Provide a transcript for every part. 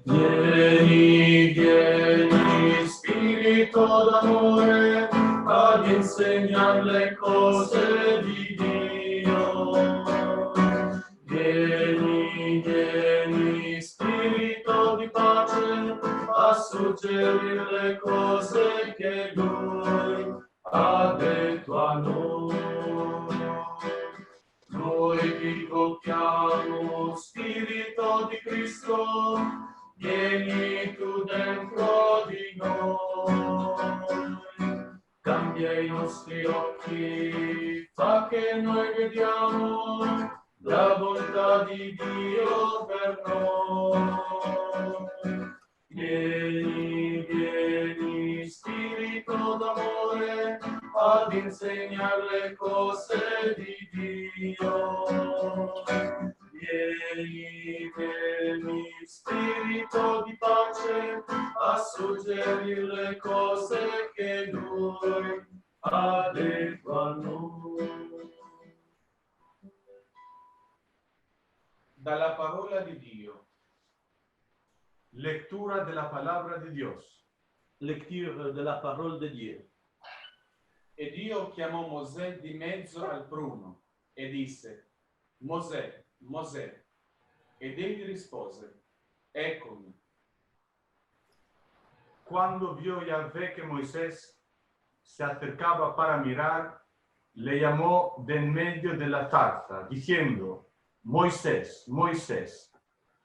Vieni, vieni, Spirito d'amore, ad insegnar le cose di Dio. Vieni, vieni, Spirito di pace, a suggerire le cose che Lui ha detto a noi. Noi ti invochiamo, Spirito di Cristo, vieni tu dentro di noi. Cambia i nostri occhi, fa che noi vediamo la bontà di Dio per noi. Vieni, vieni, Spirito d'amore, ad insegnare le cose di Dio. Vieni, vieni, Spirito di pace, a suggerire le cose che Lui ha detto a noi. Dalla parola di Dio. Lectura della palabra di Dios. Lecture de la parole de Dieu. E Dio chiamò Mosè di mezzo al pruno e disse: Mosè, Mosè. Ed egli rispose: Eccomi. Cuando vio Yahvé que Moisés se acercaba para mirar, le llamó de en medio de la zarza, diciendo: Moisés, Moisés.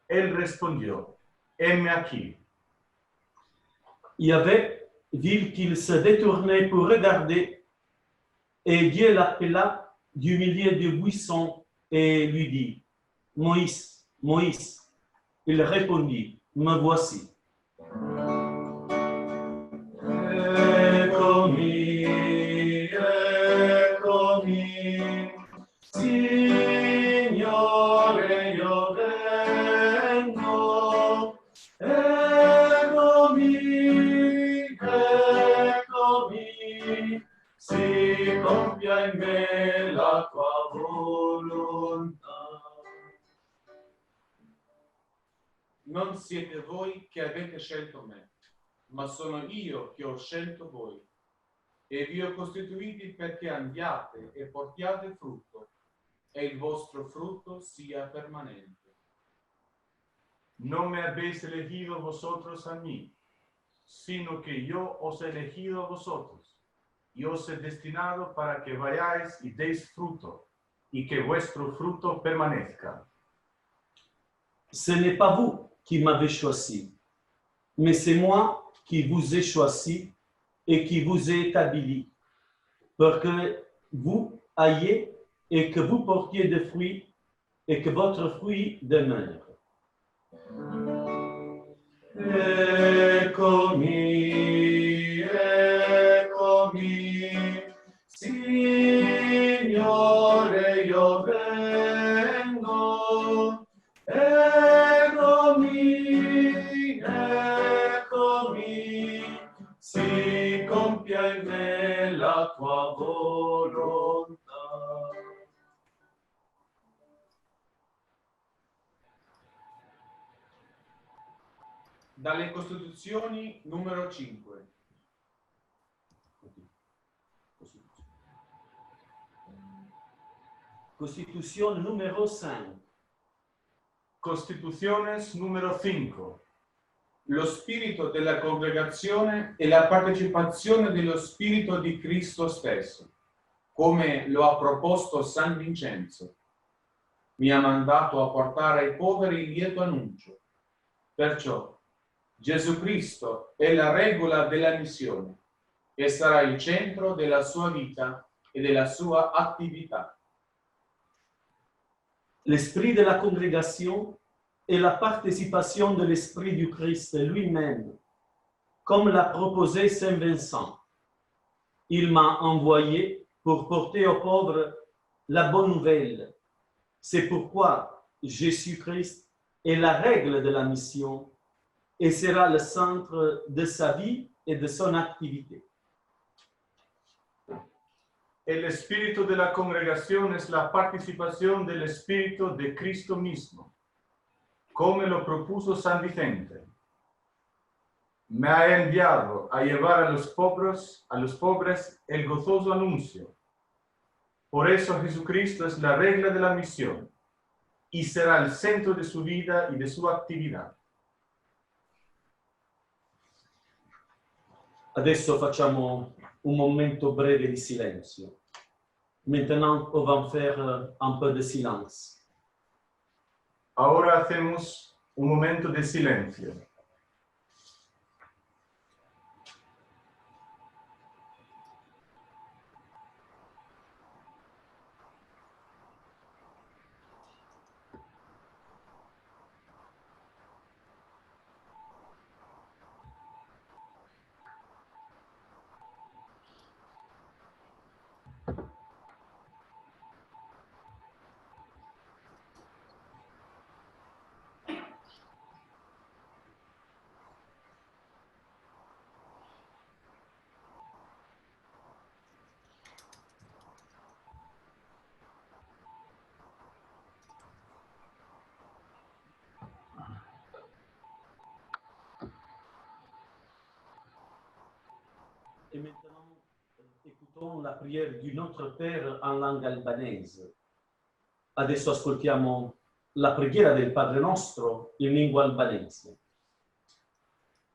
Él respondió: heme aquí. Yahvé vit qu'il se détournait pour regarder, et Dieu l'appela du milieu du buisson et lui dit: Moïse, Moïse. Il répondit: Me voici. Eccomi, eccomi, Signore, io vengo. Eccomi, eccomi, si compia in me la tua volontà. Non siete voi che avete scelto me, ma sono io che ho scelto voi, e vi ho costituiti perché andiate e portiate frutto, e il vostro frutto sia permanente. No me habéis elegido vosotros a mí, sino que yo os he elegido a vosotros, y os he destinado para que vayáis y deis fruto, y que vuestro fruto permanezca. Ce n'est pas vous qui m'avez choisi, mais c'est moi qui vous ai choisi et qui vous ai établi, pour que vous ayez et que vous portiez des fruits et que votre fruit demeure. Eccomi, eccomi, Signore, io vengo. Eccomi, eccomi, si compia in me la tua volontà. Dalle Costituzioni numero 5. Costitution numéro 5. Constituciones número 5. Lo spirito della congregazione e la partecipazione dello spirito di Cristo stesso, come lo ha proposto San Vincenzo. Mi ha mandato a portare ai poveri il lieto annuncio. Perciò Gesù Cristo è la regola della missione e sarà il centro della sua vita e della sua attività. L'esprit de la congrégation est la participation de l'esprit du Christ lui-même, comme l'a proposé Saint Vincent. Il m'a envoyé pour porter aux pauvres la bonne nouvelle. C'est pourquoi Jésus-Christ est la règle de la mission et sera le centre de sa vie et de son activité. El espíritu de la congregación es la participación del espíritu de Cristo mismo, como lo propuso San Vicente. Me ha enviado a llevar a los pobres el gozoso anuncio. Por eso Jesucristo es la regla de la misión y será el centro de su vida y de su actividad. Adesso facciamo un momento breve di silenzio. Maintenant, on va faire un peu de silence. Ahora hacemos un momento de silencio. Et maintenant, écoutons la prière du Notre Père en langue albanese. Adesso ascoltiamo la preghiera del Padre Nostro in lingua albanese.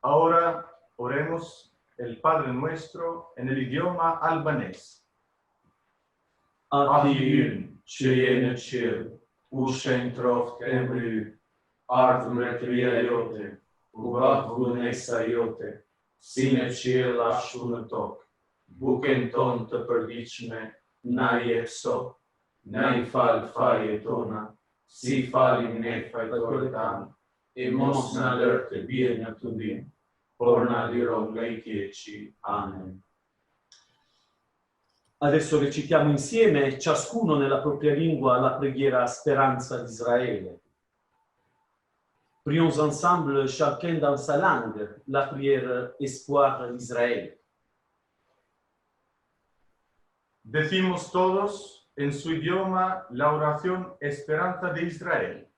Ahora oremos el Padre Nuestro en el idioma albanés. Ati Aty që je në qiell, ushen troftë e mbryr, ardh mbretëria jote, u bah vunesa jote, si në qiell ashtu në tokë. Buken ton të përditshme, na jep sot, na I fal fajet tona, si falim ne fajtorët tanë, e mos na lër të bie në tundim, por na liro nga I keqi. Amen. Adesso recitiamo insieme, ciascuno nella propria lingua, la preghiera Speranza d'Israël. Prions ensemble, chacun dans sa langue, la prière Espoir d'Israël. Decimos todos en su idioma la oración Esperanza de Israel.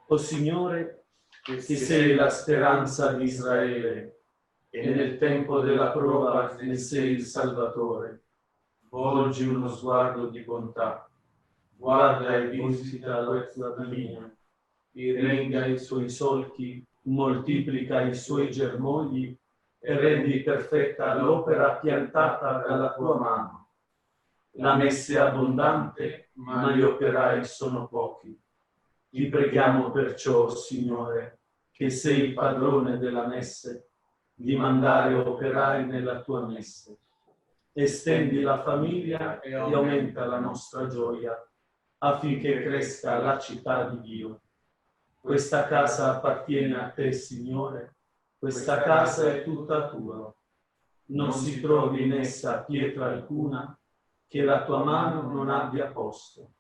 O Signore, che sei la speranza di Israele, e nel tempo della prova ne sei il Salvatore. Volgi uno sguardo di bontà, guarda e visita la tua linea, irrenga I suoi solchi, moltiplica I suoi germogli e rendi perfetta l'opera piantata dalla tua mano. La messe è abbondante, ma gli operai sono pochi. Ti preghiamo perciò, Signore, che sei il padrone della messe, di mandare operai nella tua messe. Estendi la famiglia e aumenta la nostra gioia, affinché cresca la città di Dio. Questa casa appartiene a te, Signore, questa casa è tutta tua. Non si trovi in essa pietra alcuna che la tua mano non abbia posto,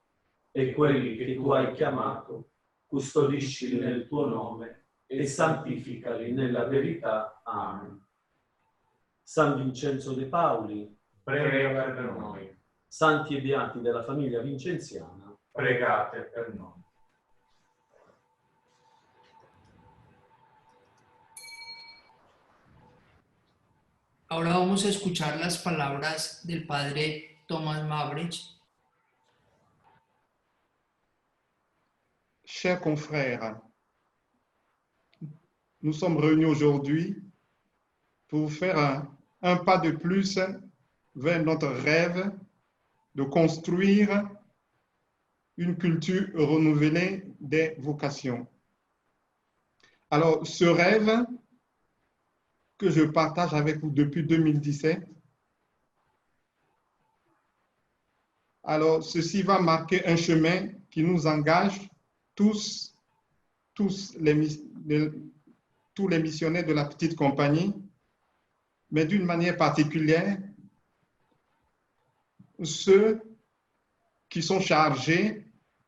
e quelli che tu hai chiamato custodisci nel tuo nome e santificali nella verità. Amen. San Vincenzo de Pauli, Prega per noi. santi e beati della famiglia vincenziana, Pregate per noi. Ahora vamos a escuchar las palabras del padre Thomas Mavridge. Chers confrères, nous sommes réunis aujourd'hui pour faire un pas de plus vers notre rêve de construire une culture renouvelée des vocations. Alors, ce rêve que je partage avec vous depuis 2017, alors ceci va marquer un chemin qui nous engage tous les missionnaires de la petite compagnie, mais d'une manière particulière, ceux qui sont chargés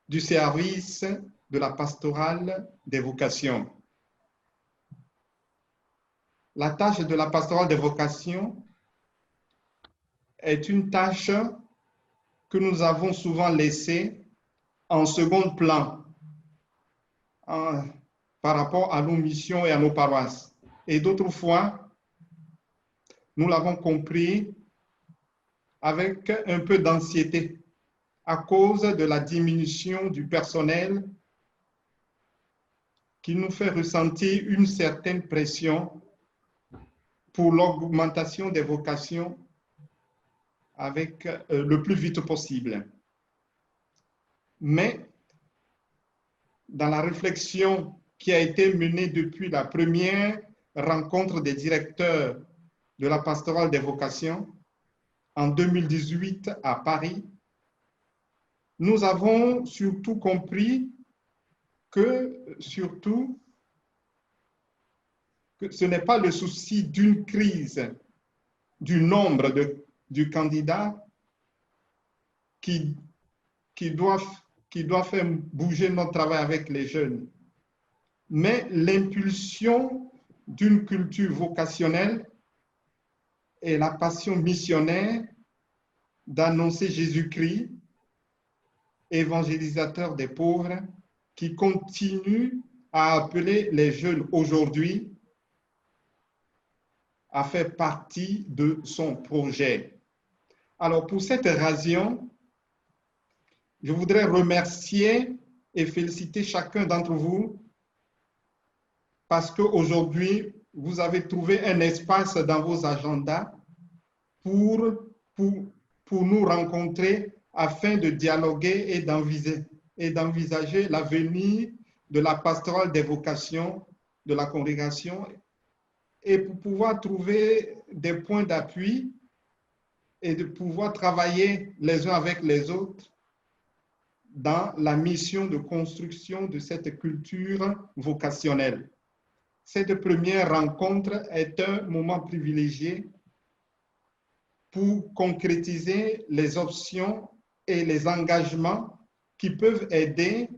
du service de la pastorale des vocations. la tâche de la pastorale des vocations est une tâche que nous avons souvent laissée en second plan par rapport à nos missions et à nos paroisses. Et d'autres fois, nous l'avons compris avec un peu d'anxiété à cause de la diminution du personnel qui nous fait ressentir une certaine pression pour l'augmentation des vocations avec le plus vite possible. Mais dans la réflexion qui a été menée depuis la première rencontre des directeurs de la pastorale des vocations en 2018 à Paris, nous avons surtout compris que ce n'est pas le souci d'une crise du nombre du candidat qui doit faire bouger notre travail avec les jeunes, mais l'impulsion d'une culture vocationnelle et la passion missionnaire d'annoncer Jésus-Christ, évangélisateur des pauvres, qui continue à appeler les jeunes aujourd'hui à faire partie de son projet. Alors, pour cette raison, je voudrais remercier et féliciter chacun d'entre vous parce qu'aujourd'hui, vous avez trouvé un espace dans vos agendas pour nous rencontrer afin de dialoguer et d'envisager l'avenir de la pastorale des vocations de la congrégation et pour pouvoir trouver des points d'appui et de pouvoir travailler les uns avec les autres dans la mission de construction de cette culture vocationnelle. Cette première rencontre est un moment privilégié pour concrétiser les options et les engagements qui peuvent aider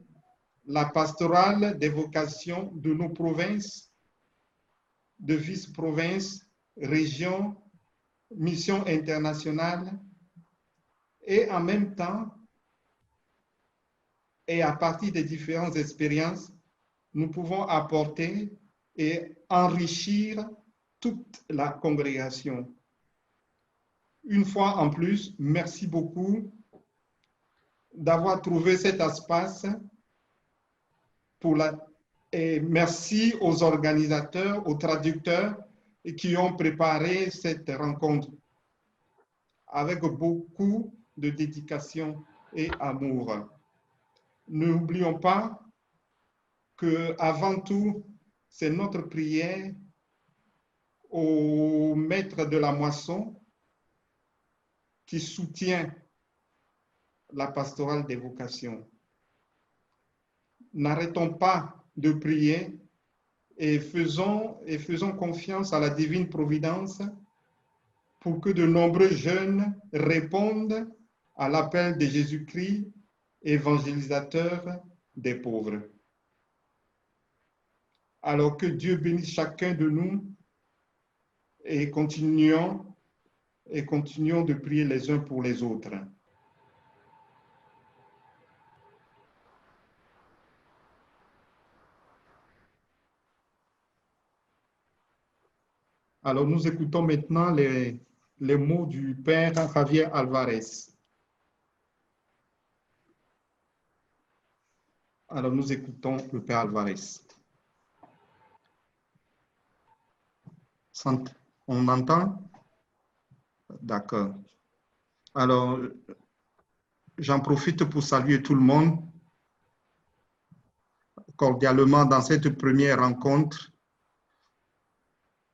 la pastorale des vocations de nos provinces, de vice-provinces, régions, missions internationales, et en même temps, et à partir des différentes expériences, nous pouvons apporter et enrichir toute la congrégation. Une fois en plus, merci beaucoup d'avoir trouvé cet espace et merci aux organisateurs, aux traducteurs qui ont préparé cette rencontre avec beaucoup de dédication et amour. N'oublions pas qu'avant tout, c'est notre prière au maître de la moisson qui soutient la pastorale des vocations. N'arrêtons pas de prier et faisons confiance à la divine providence pour que de nombreux jeunes répondent à l'appel de Jésus-Christ, évangélisateur des pauvres. Alors que Dieu bénisse chacun de nous et continuons de prier les uns pour les autres. Alors, nous écoutons maintenant les mots du Père Javier Alvarez. Alors, nous écoutons le Père Alvarez. On m'entend? D'accord. Alors, j'en profite pour saluer tout le monde cordialement dans cette première rencontre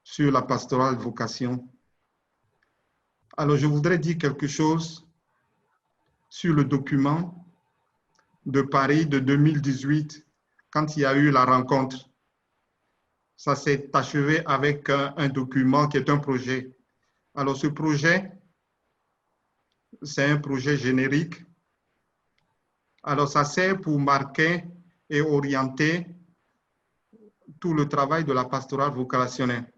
sur la pastorale vocation. Alors, je voudrais dire quelque chose sur le document de Paris de 2018, quand il y a eu la rencontre. Ça s'est achevé avec un document qui est un projet. Alors, ce projet, c'est un projet générique. Alors, ça sert pour marquer et orienter tout le travail de la pastorale vocationnelle.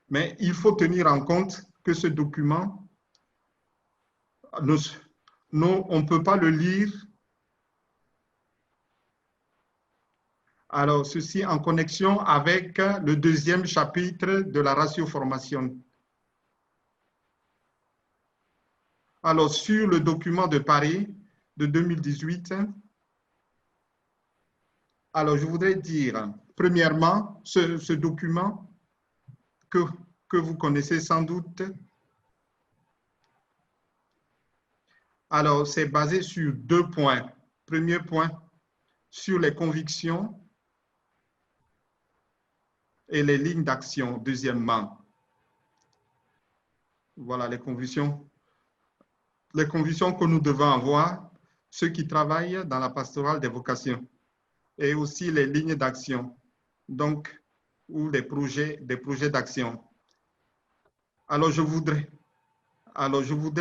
Mais il faut tenir en compte que ce document, on ne peut pas le lire. Alors, ceci en connexion avec le deuxième chapitre de la Ratio Formation. Alors, sur le document de Paris de 2018, alors je voudrais dire, premièrement, ce document que vous connaissez sans doute, alors c'est basé sur 2 points. Premier point, sur les convictions et les lignes d'action, deuxièmement. Voilà les convictions que nous devons avoir, ceux qui travaillent dans la pastorale des vocations, et aussi les lignes d'action, donc, ou des projets d'action. Alors, je voudrais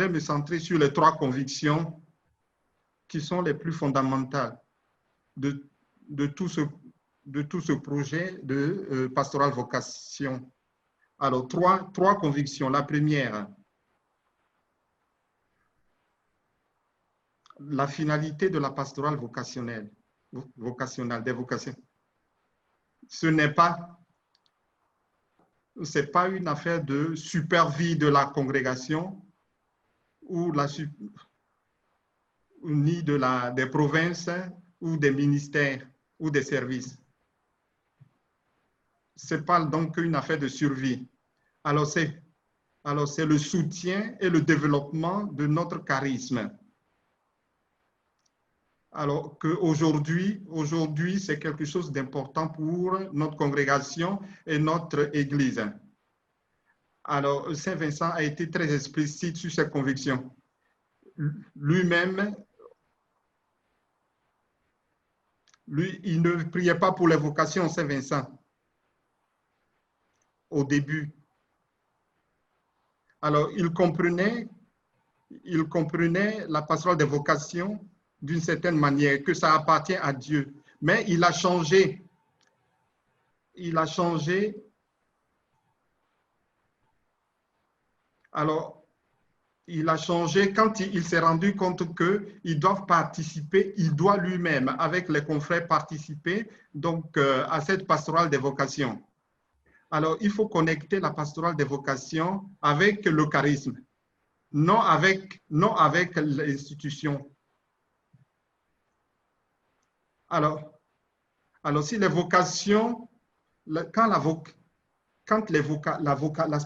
me centrer sur les 3 convictions qui sont les plus fondamentales de tout ce projet de pastorale vocation. Alors, trois convictions. La première, la finalité de la pastorale vocationnelle, des vocations. C'est pas une affaire de supervie de la congrégation ou ni des provinces ou des ministères ou des services. Ce n'est pas donc une affaire de survie. Alors, c'est le soutien et le développement de notre charisme. Alors qu'aujourd'hui, c'est quelque chose d'important pour notre congrégation et notre Église. Alors, Saint Vincent a été très explicite sur ses convictions. Lui-même, il ne priait pas pour les vocations, Saint Vincent, au début. Alors, il comprenait la pastorale des vocations d'une certaine manière, que ça appartient à Dieu. Mais il a changé. Alors, il a changé quand il s'est rendu compte qu'ils doivent participer, il doit lui-même, avec les confrères, participer donc, à cette pastorale des vocations. Alors, il faut connecter la pastorale des vocations avec le charisme, non avec l'institution. Alors, si les vocations, quand la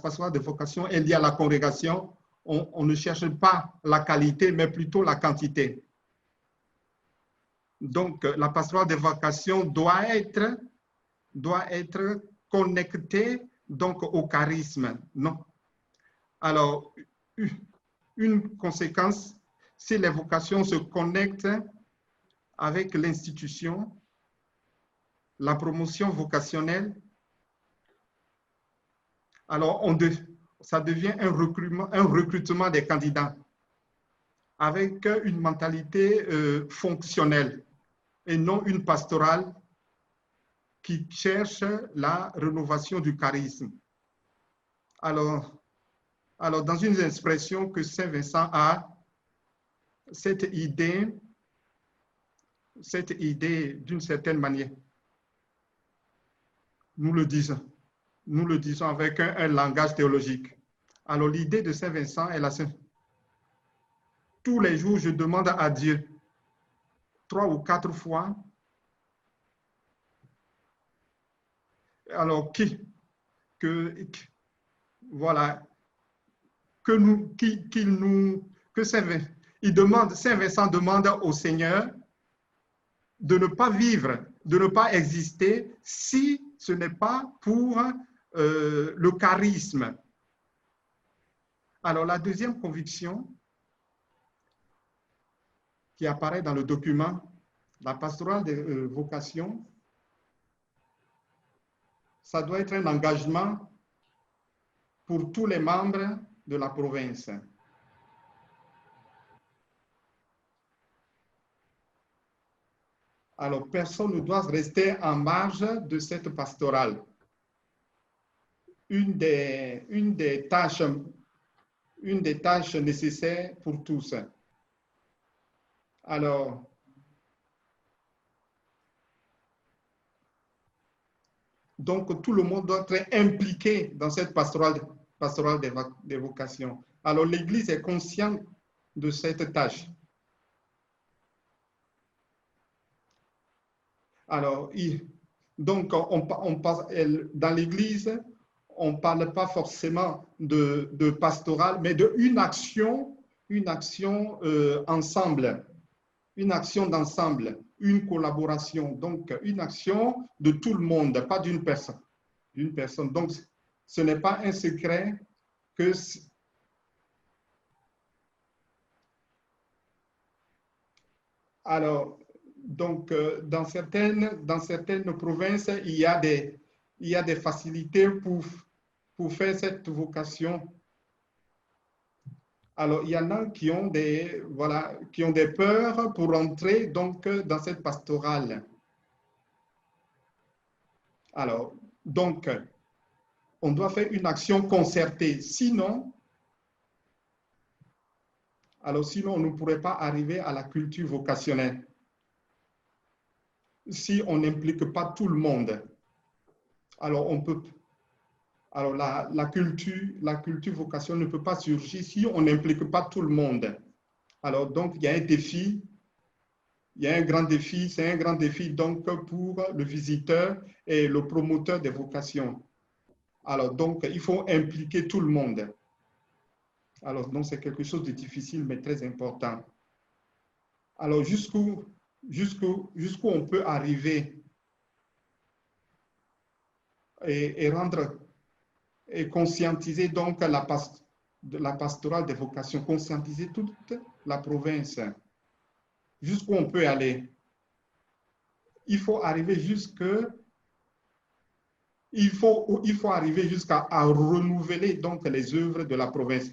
pastorale de vocation est liée à la congrégation, on ne cherche pas la qualité, mais plutôt la quantité. Donc, la pastorale de vocation doit être connectée donc, au charisme. Non. Alors, une conséquence, si les vocations se connectent avec l'institution, la promotion vocationnelle, alors ça devient un recrutement des candidats avec une mentalité fonctionnelle et non une pastorale qui cherche la rénovation du charisme. Alors dans une expression que Saint Vincent a, cette idée d'une certaine manière, nous le disons avec un langage théologique. Alors l'idée de Saint Vincent est la simple. Tous les jours, je demande à Dieu 3 ou 4 fois, alors Saint Vincent demande au Seigneur de ne pas vivre, de ne pas exister si ce n'est pas pour le charisme. Alors la deuxième conviction qui apparaît dans le document, la pastorale des vocations, ça doit être un engagement pour tous les membres de la province. Alors, personne ne doit rester en marge de cette pastorale. une des tâches nécessaires pour tous. Alors, donc tout le monde doit être impliqué dans cette pastorale des vocations. Alors, l'Église est consciente de cette tâche. Alors, donc, dans l'Église, on ne parle pas forcément de pastoral, mais d'une action ensemble, une action d'ensemble, une collaboration, donc une action de tout le monde, pas d'une personne. Donc, ce n'est pas un secret que alors, donc, dans certaines provinces, il y a des facilités pour faire cette vocation. Alors, il y en a qui ont des peurs pour entrer donc dans cette pastorale. Alors, donc, on doit faire une action concertée. Sinon, on ne pourrait pas arriver à la culture vocationnelle. Si on n'implique pas tout le monde, alors la culture vocationnelle ne peut pas surgir si on n'implique pas tout le monde. Alors donc il y a un défi, il y a un grand défi, c'est un grand défi donc pour le visiteur et le promoteur des vocations. Alors donc il faut impliquer tout le monde. Alors donc c'est quelque chose de difficile mais très important. Alors jusqu'où on peut arriver et conscientiser donc la pastorale des vocations, conscientiser toute la province. Jusqu'où on peut aller. Il faut arriver jusqu'à renouveler donc les œuvres de la province.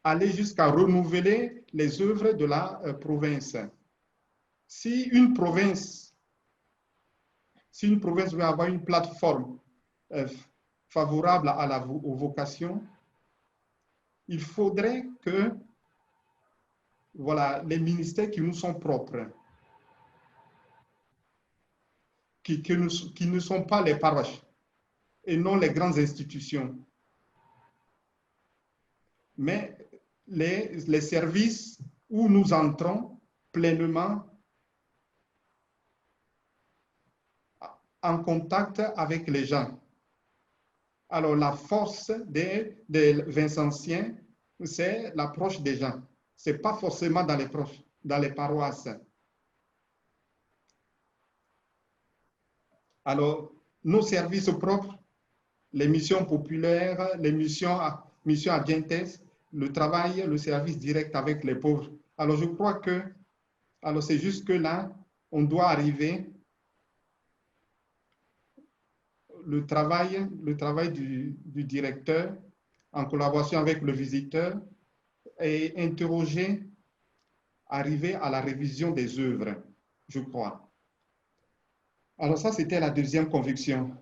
Aller jusqu'à renouveler les œuvres de la province. Si une province veut avoir une plateforme favorable aux vocations, il faudrait que les ministères qui nous sont propres, qui ne sont pas les paroisses et non les grandes institutions, mais les services où nous entrons pleinement en contact avec les gens. Alors, la force des Vincentiens, c'est l'approche des gens. Ce n'est pas forcément dans les paroisses. Alors, nos services propres, les missions populaires, les missions adjuntes, le travail, le service direct avec les pauvres. Alors, je crois que, c'est juste que là, on doit arriver le travail du directeur en collaboration avec le visiteur et arriver à la révision des œuvres, je crois. Alors ça, c'était la deuxième conviction.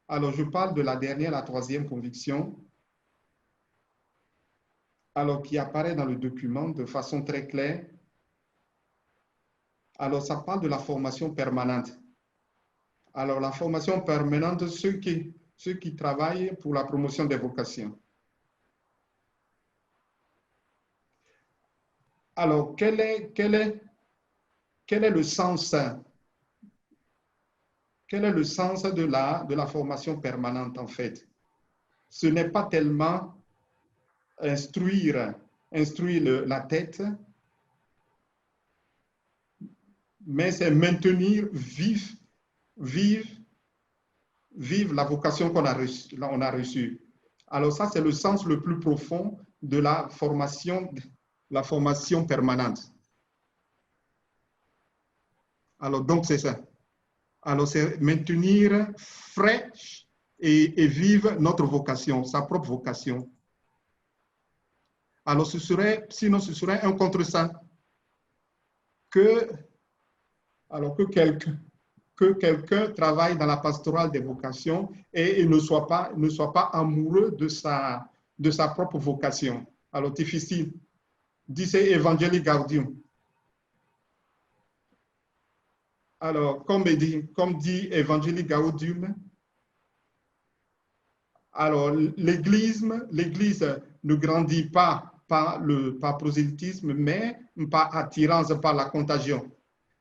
Alors je parle de la troisième conviction, alors qui apparaît dans le document de façon très claire. Alors ça parle de la formation permanente. Alors, la formation permanente, ceux qui travaillent pour la promotion des vocations. Alors, quel est le sens de la formation permanente, en fait? Ce n'est pas tellement instruire la tête, mais c'est maintenir vive la vocation qu'on a reçue. Alors ça, c'est le sens le plus profond de la formation permanente. Alors donc, c'est ça. Alors c'est maintenir fraîche et vive notre vocation, sa propre vocation. Alors sinon ce serait un contresens que quelqu'un que quelqu'un travaille dans la pastorale des vocations et ne soit pas amoureux de sa propre vocation. Alors, difficile. Dice Evangelii Gaudium. Alors, comme dit Evangelii Gaudium, alors l'Église ne grandit pas par prosélytisme, mais par attirance, par la contagion.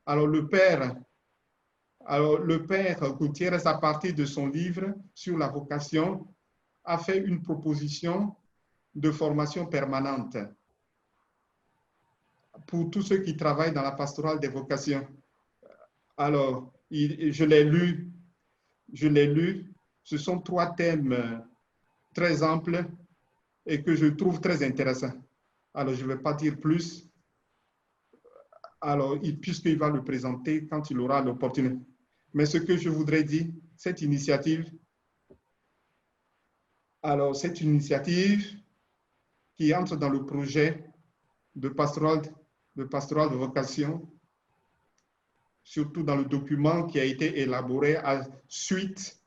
Alors, le Père Gutiérrez, à partir de son livre sur la vocation, a fait une proposition de formation permanente pour tous ceux qui travaillent dans la pastorale des vocations. Alors, je l'ai lu. Ce sont 3 thèmes très amples et que je trouve très intéressants. Alors, je ne vais pas dire plus. Alors, puisqu'il va le présenter quand il aura l'opportunité. Mais ce que je voudrais dire, cette initiative, alors cette initiative qui entre dans le projet de pastoral de vocation, surtout dans le document qui a été élaboré suite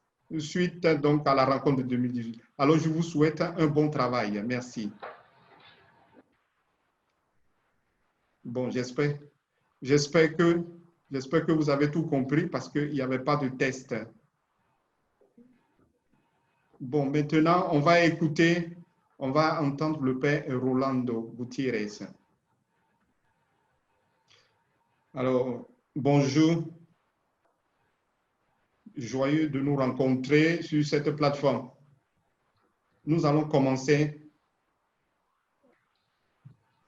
donc à la rencontre de 2018. Alors, je vous souhaite un bon travail. Merci. Bon, j'espère que vous avez tout compris parce qu'il n'y avait pas de test. Bon, maintenant, on va entendre le père Rolando Gutiérrez. Alors, bonjour. Joyeux de nous rencontrer sur cette plateforme. Nous allons commencer.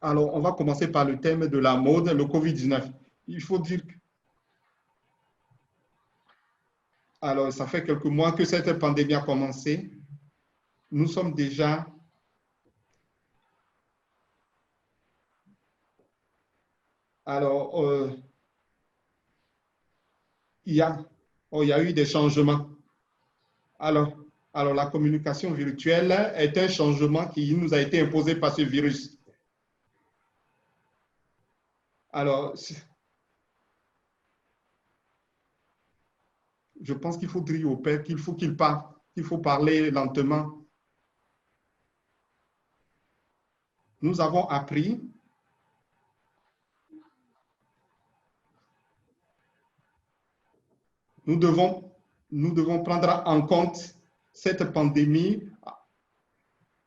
Alors, on va commencer par le thème de la mode, le Covid-19. Il faut dire que... Alors, ça fait quelques mois que cette pandémie a commencé. Nous sommes déjà... Alors, il y a eu des changements. Alors, la communication virtuelle est un changement qui nous a été imposé par ce virus. Alors, je pense qu'il faut dire au Père qu'il faut qu'il parle, qu'il faut parler lentement. Nous avons appris nous devons prendre en compte cette pandémie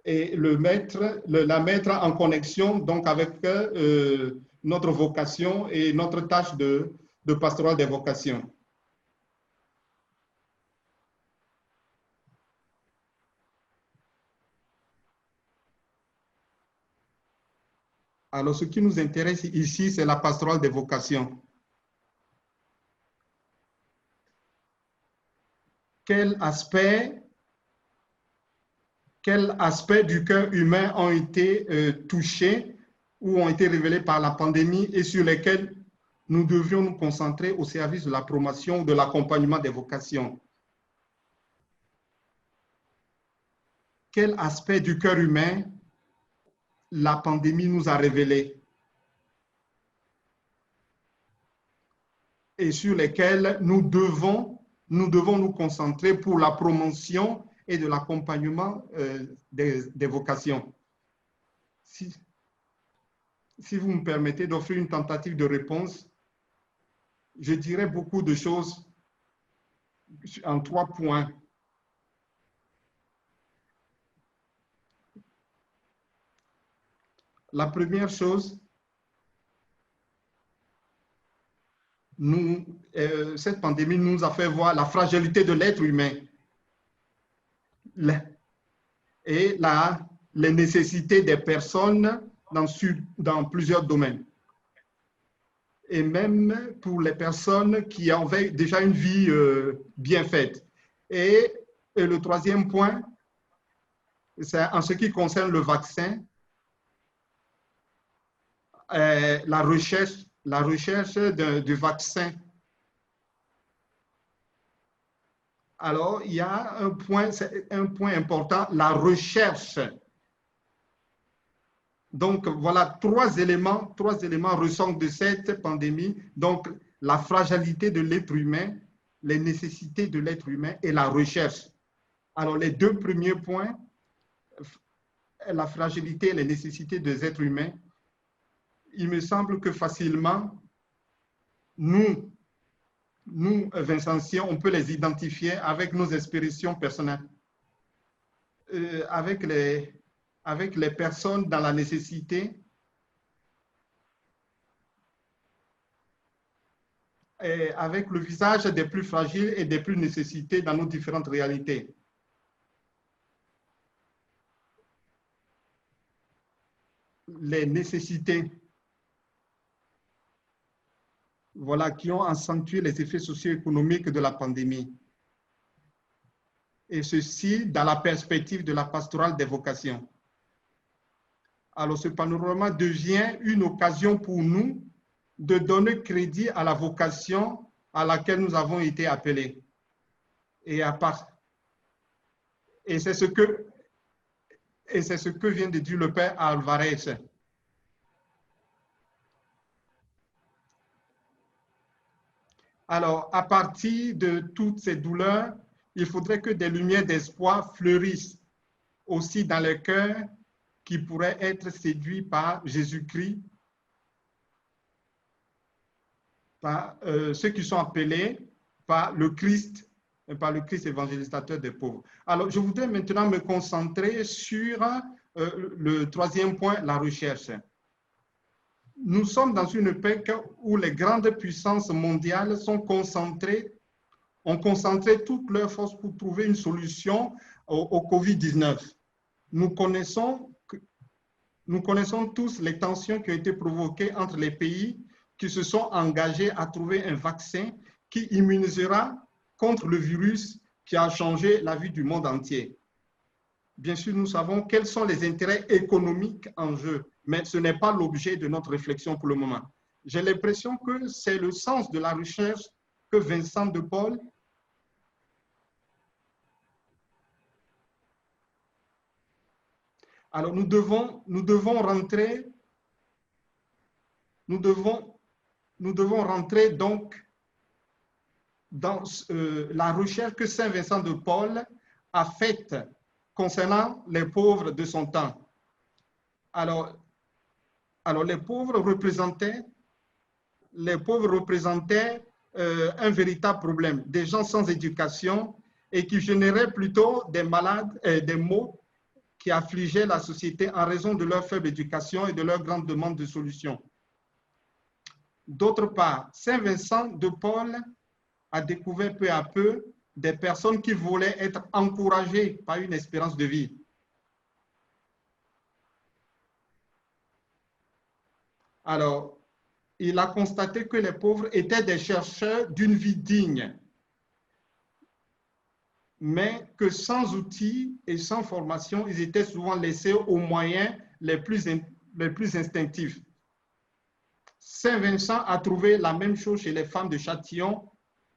et la mettre en connexion donc avec notre vocation et notre tâche de pastoral des vocations. Alors, ce qui nous intéresse ici, c'est la pastorale des vocations. Quel aspect du cœur humain ont été touchés ou ont été révélés par la pandémie et sur lesquels nous devions nous concentrer au service de la promotion ou de l'accompagnement des vocations? Quel aspect du cœur humain la pandémie nous a révélé et sur lesquels nous devons nous concentrer pour la promotion et de l'accompagnement des vocations. Si vous me permettez d'offrir une tentative de réponse, je dirais beaucoup de choses en 3 points. La première chose, cette pandémie nous a fait voir la fragilité de l'être humain et les nécessités des personnes dans plusieurs domaines. Et même pour les personnes qui avaient déjà une vie bien faite. Et le 3e point, c'est en ce qui concerne le vaccin, la recherche du vaccin. Alors, il y a un point important, la recherche. Donc, voilà, 3 éléments ressortent de cette pandémie. Donc, la fragilité de l'être humain, les nécessités de l'être humain et la recherche. Alors, les deux premiers points, la fragilité et les nécessités des êtres humains, il me semble que facilement, nous, Vincentiens, on peut les identifier avec nos inspirations personnelles, avec les personnes dans la nécessité, et avec le visage des plus fragiles et des plus nécessités dans nos différentes réalités. Les nécessités, voilà, qui ont accentué les effets socio-économiques de la pandémie. Et ceci dans la perspective de la pastorale des vocations. Alors, ce panorama devient une occasion pour nous de donner crédit à la vocation à laquelle nous avons été appelés. Et c'est ce que vient de dire le Père Alvarez. Alors, à partir de toutes ces douleurs, il faudrait que des lumières d'espoir fleurissent aussi dans les cœurs qui pourraient être séduits par Jésus-Christ, par ceux qui sont appelés par le Christ évangélisateur des pauvres. Alors, je voudrais maintenant me concentrer sur le troisième point, la recherche. Nous sommes dans une époque où les grandes puissances mondiales ont concentré toutes leurs forces pour trouver une solution au Covid-19. Nous connaissons tous les tensions qui ont été provoquées entre les pays qui se sont engagés à trouver un vaccin qui immunisera contre le virus qui a changé la vie du monde entier. Bien sûr, nous savons quels sont les intérêts économiques en jeu, mais ce n'est pas l'objet de notre réflexion pour le moment. J'ai l'impression que c'est le sens de la recherche que Vincent de Paul Alors, nous devons rentrer donc dans la recherche que Saint Vincent de Paul a faite concernant les pauvres de son temps. Alors les pauvres représentaient un véritable problème, des gens sans éducation et qui généraient plutôt des malades, des maux qui affligeaient la société en raison de leur faible éducation et de leur grande demande de solutions. D'autre part, Saint Vincent de Paul a découvert peu à peu des personnes qui voulaient être encouragées par une espérance de vie. Alors, il a constaté que les pauvres étaient des chercheurs d'une vie digne, mais que sans outils et sans formation, ils étaient souvent laissés aux moyens les plus instinctifs. Saint Vincent a trouvé la même chose chez les femmes de Châtillon,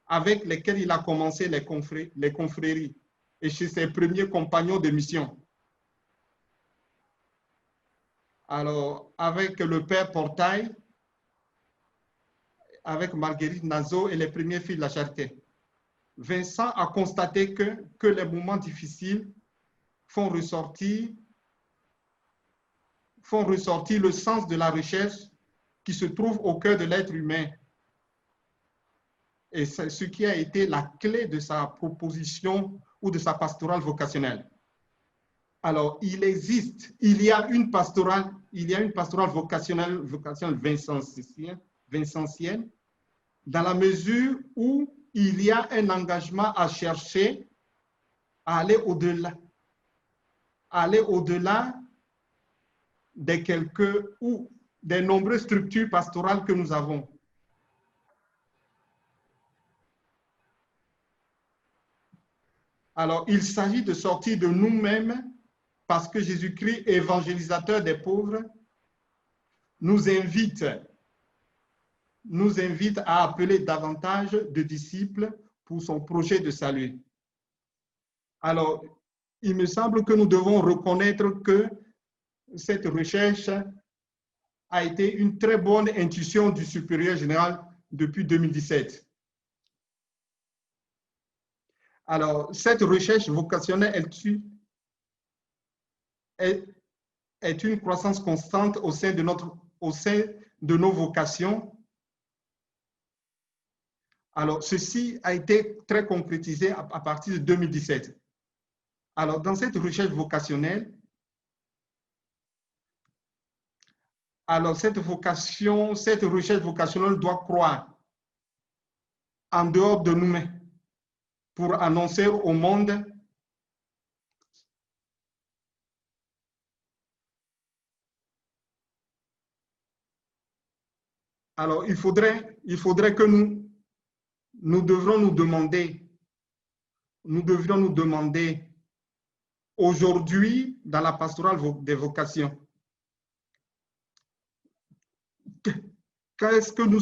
avec lesquelles il a commencé les confréries, et chez ses premiers compagnons de mission. Alors, avec le père Portail, avec Marguerite Nazo et les premiers filles de la Charité, Vincent a constaté que les moments difficiles font ressortir le sens de la recherche qui se trouve au cœur de l'être humain. Et c'est ce qui a été la clé de sa proposition ou de sa pastorale vocationnelle. Alors, il y a une pastorale vocationnelle vincentienne, dans la mesure où il y a un engagement à chercher à aller au-delà des nombreuses structures pastorales que nous avons. Alors, il s'agit de sortir de nous-mêmes parce que Jésus-Christ, évangélisateur des pauvres, nous invite à appeler davantage de disciples pour son projet de salut. Alors, il me semble que nous devons reconnaître que cette recherche a été une très bonne intuition du supérieur général depuis 2017. Alors, cette recherche vocationnelle, est une croissance constante au sein de nos vocations. Alors, ceci a été très concrétisé à partir de 2017. Alors, dans cette recherche vocationnelle, cette recherche vocationnelle doit croire en dehors de nous-mêmes pour annoncer au monde alors il faudrait que nous devrions nous demander aujourd'hui dans la pastorale des vocations, qu'est-ce que nous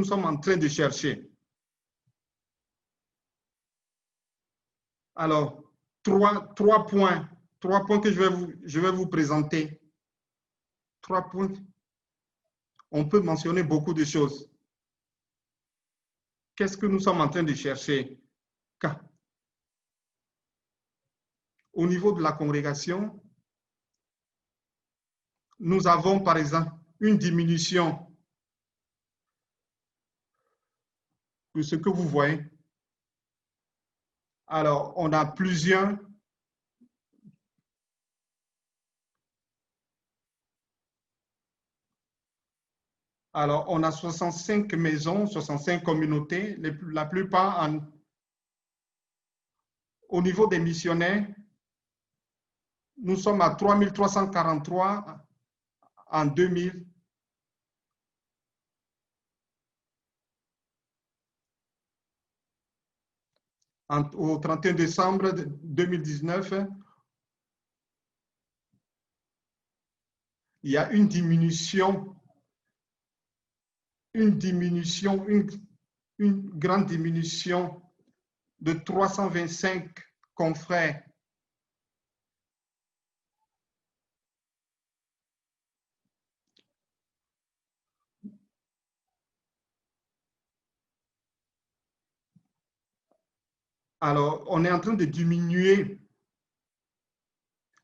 sommes en train de chercher? Alors, trois points que je vais vous présenter. 3 points. On peut mentionner beaucoup de choses. Qu'est-ce que nous sommes en train de chercher? Au niveau de la congrégation, nous avons par exemple une diminution de ce que vous voyez. Alors, on a plusieurs. Alors, on a 65 maisons, 65 communautés, la plupart au niveau des missionnaires. Nous sommes à 3343 en 2000. Au 31 décembre 2019, il y a une grande diminution de 325 confrères. Alors, on est en train de diminuer.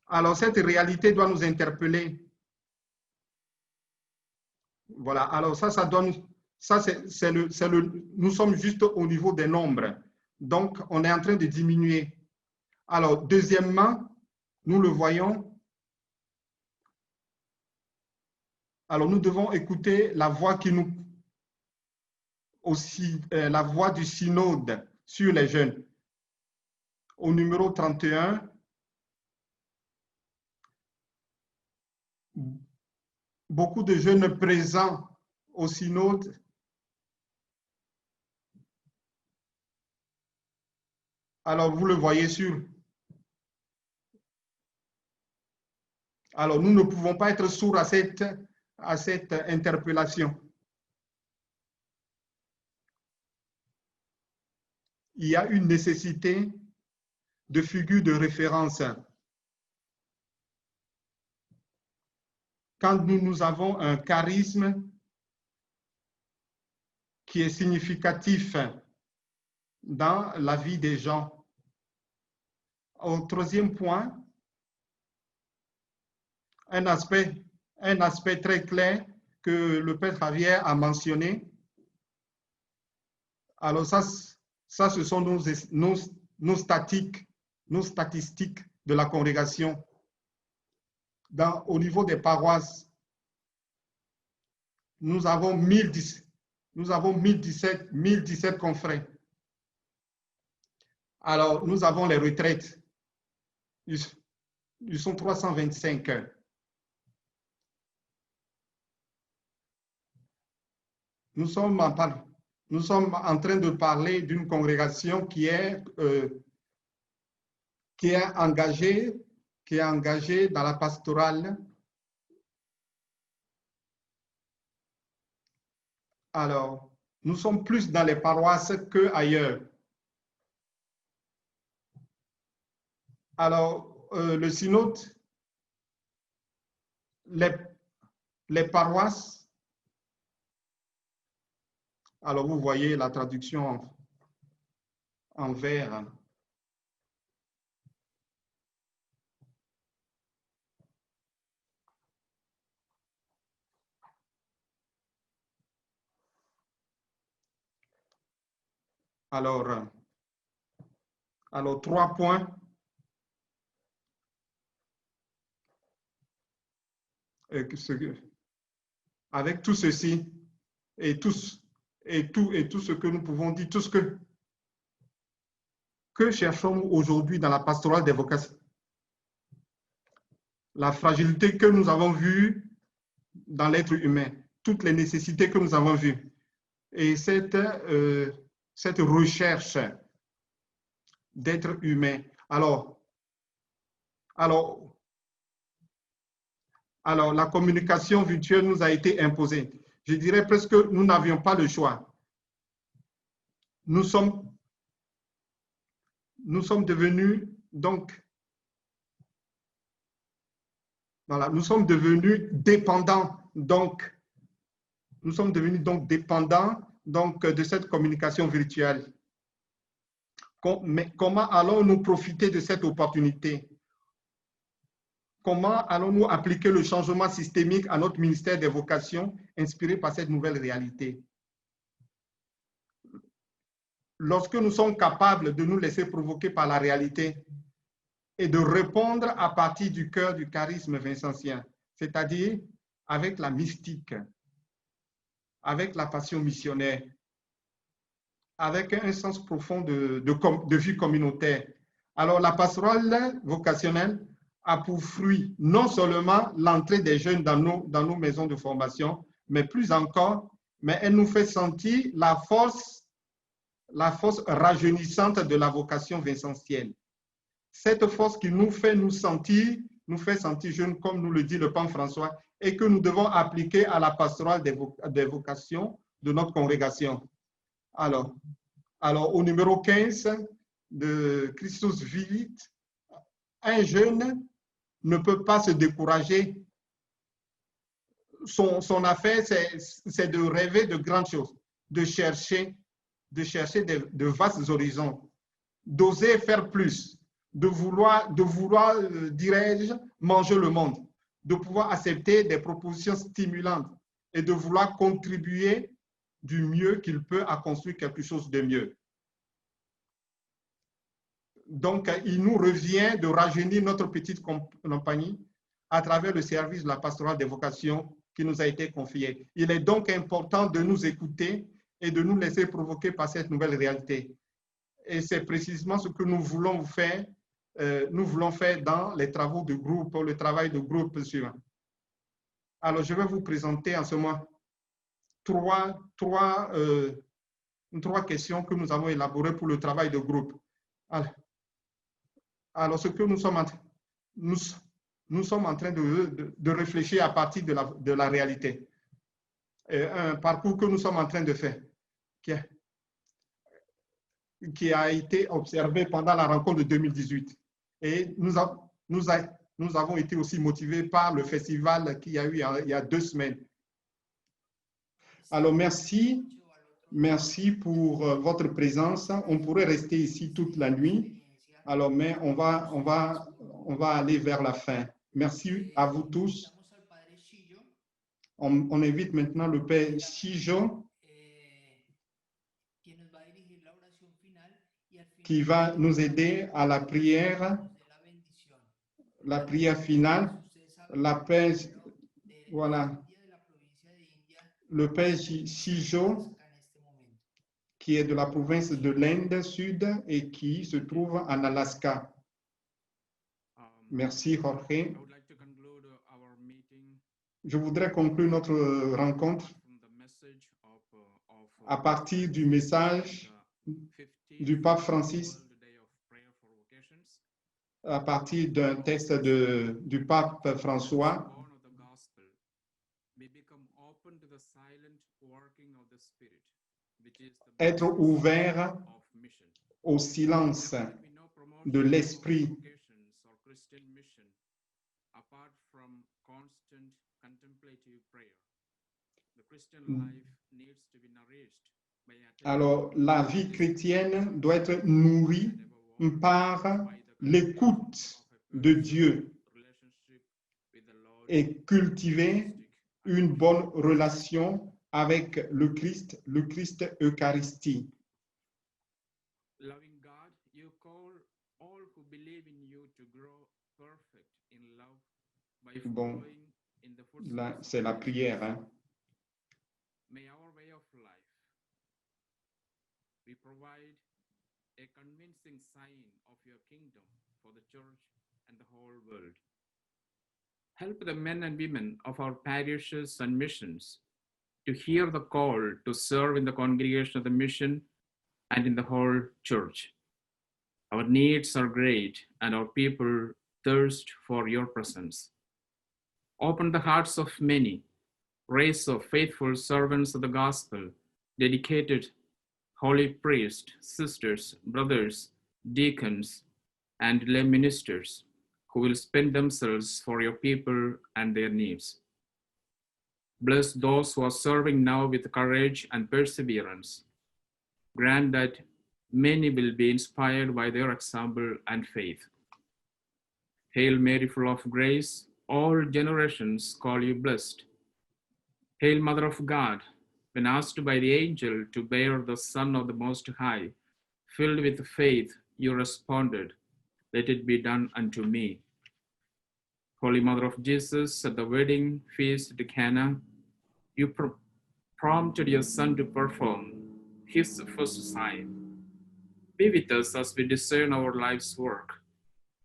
Alors, cette réalité doit nous interpeller. Voilà, alors nous sommes juste au niveau des nombres. Donc, on est en train de diminuer. Alors, deuxièmement, nous le voyons. Alors, nous devons écouter la voix la voix du synode sur les jeunes. Au numéro 31, beaucoup de jeunes présents au synode alors vous le voyez sur. Alors nous ne pouvons pas être sourds à cette interpellation. Il y a une nécessité de figure de référence. Quand nous avons un charisme qui est significatif dans la vie des gens. Au troisième point, un aspect très clair que le Père Javier a mentionné. Alors ça ce sont nos statistiques de la congrégation. Au niveau des paroisses, nous avons 1017 confrères. Alors, nous avons les retraites. Ils sont 325. Nous sommes en train de parler d'une congrégation qui est engagée dans la pastorale. Alors, nous sommes plus dans les paroisses qu'ailleurs. Alors, le synode, les paroisses, alors vous voyez la traduction en vert. Alors, 3 points. Avec tout ceci et tout ce que nous pouvons dire, tout ce que cherchons-nous aujourd'hui dans la pastorale des vocations? La fragilité que nous avons vue dans l'être humain, toutes les nécessités que nous avons vues et cette recherche d'être humain. Alors, la communication virtuelle nous a été imposée. Je dirais presque que nous n'avions pas le choix. Nous sommes devenus donc, voilà, nous sommes devenus dépendants donc, de cette communication virtuelle. Mais comment allons-nous profiter de cette opportunité? Comment allons-nous appliquer le changement systémique à notre ministère des vocations inspiré par cette nouvelle réalité? Lorsque nous sommes capables de nous laisser provoquer par la réalité et de répondre à partir du cœur du charisme vincentien, c'est-à-dire avec la mystique, avec la passion missionnaire, avec un sens profond de vie communautaire. Alors, la pastorale vocationnelle a pour fruit non seulement l'entrée des jeunes dans nos maisons de formation, mais plus encore, mais elle nous fait sentir la force rajeunissante de la vocation vincentienne. Cette force qui nous fait sentir jeunes, comme nous le dit le pape François, et que nous devons appliquer à la pastorale des vocations de notre congrégation. Alors, au numéro 15 de Christus Vivit, un jeune ne peut pas se décourager. Son affaire, c'est de rêver de grandes choses, de chercher de vastes horizons, d'oser faire plus, de vouloir dirais-je, manger le monde, de pouvoir accepter des propositions stimulantes et de vouloir contribuer du mieux qu'il peut à construire quelque chose de mieux. Donc, il nous revient de rajeunir notre petite compagnie à travers le service de la pastorale des vocations qui nous a été confié. Il est donc important de nous écouter et de nous laisser provoquer par cette nouvelle réalité. Et c'est précisément ce que nous voulons faire dans les travaux de groupe, le travail de groupe suivant. Alors, je vais vous présenter en ce moment trois questions que nous avons élaborées pour le travail de groupe. Alors ce que nous sommes en train de réfléchir à partir de la réalité. Un parcours que nous sommes en train de faire, qui a été observé pendant la rencontre de 2018. Et nous avons été aussi motivés par le festival qu'il y a eu il y a 2 semaines. Alors, merci pour votre présence. On pourrait rester ici toute la nuit. Alors, mais on va aller vers la fin. Merci à vous tous. On invite maintenant le Père Chijo qui va nous aider à la prière finale. La Père, voilà, le Père Chijo qui est de la province de l'Inde Sud et qui se trouve en Alaska. Merci, Jorge. Je voudrais conclure notre rencontre à partir du message du pape Francis, à partir d'un texte du pape François. Être ouvert au silence de l'esprit. Alors, la vie chrétienne doit être nourrie par l'écoute de Dieu et cultiver une bonne relation avec le Christ Eucharistie. You call all who believe in you to grow perfect in love by Bon, following in the là, footsteps c'est of la Christ. prière. Hein. May our way of life we provide a convincing sign of your kingdom for the church and the whole world. Help the men and women of our parishes and missions to hear the call to serve in the congregation of the mission and in the whole church. Our needs are great and our people thirst for your presence. Open the hearts of many, race of faithful servants of the gospel, dedicated holy priests, sisters, brothers, deacons, and lay ministers who will spend themselves for your people and their needs. Bless those who are serving now with courage and perseverance. Grant that many will be inspired by their example and faith. Hail Mary, full of grace, all generations call you blessed. Hail Mother of God, when asked by the angel to bear the Son of the Most High, filled with faith, you responded, let it be done unto me. Holy Mother of Jesus, at the wedding feast at Cana, you prompted your Son to perform his first sign. Be with us as we discern our life's work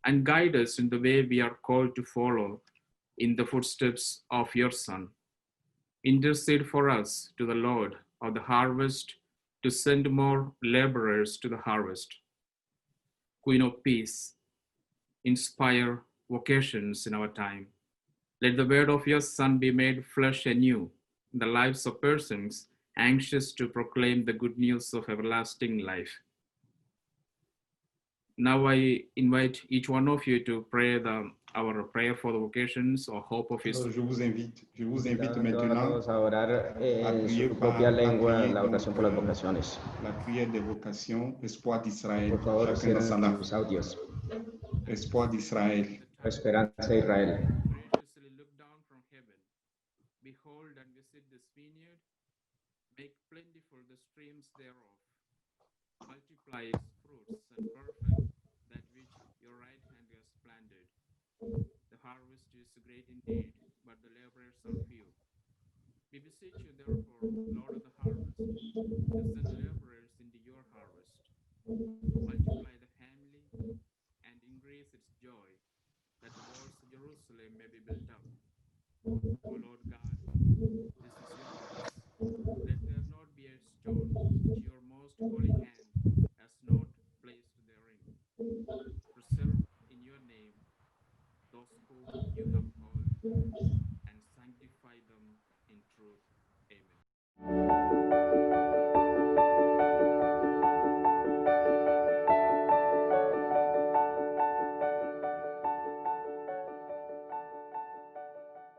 and guide us in the way we are called to follow in the footsteps of your Son. Intercede for us to the Lord of the harvest to send more laborers to the harvest. Queen of Peace, inspire vocations in our time. Let the word of your Son be made flesh anew in the lives of persons anxious to proclaim the good news of everlasting life. Now I invite each one of you to pray our prayer for the vocations or hope of his. Alors, je vous invite Invitando a maintenant todos a orar a en prier su par propia la lengua prière, la donc, oración por las vocaciones. la prière des vocations, espoir d'Israël. Por favor, Chacun dans sa cierren langue. sus audios. Espoir d'Israël. Esperanza de Israel. Graciously look down from heaven. Behold and visit this vineyard. Make plentiful the streams thereof. Multiply its fruits and perfect that which your right hand has planted. The harvest is great indeed, but the laborers are few. We beseech you, therefore, Lord of the harvest, to send laborers into your harvest. Multiply the family and increase its joy, that the walls of Jerusalem may be built up. O Lord God, this is your house. Let there not be a stone which your most holy hand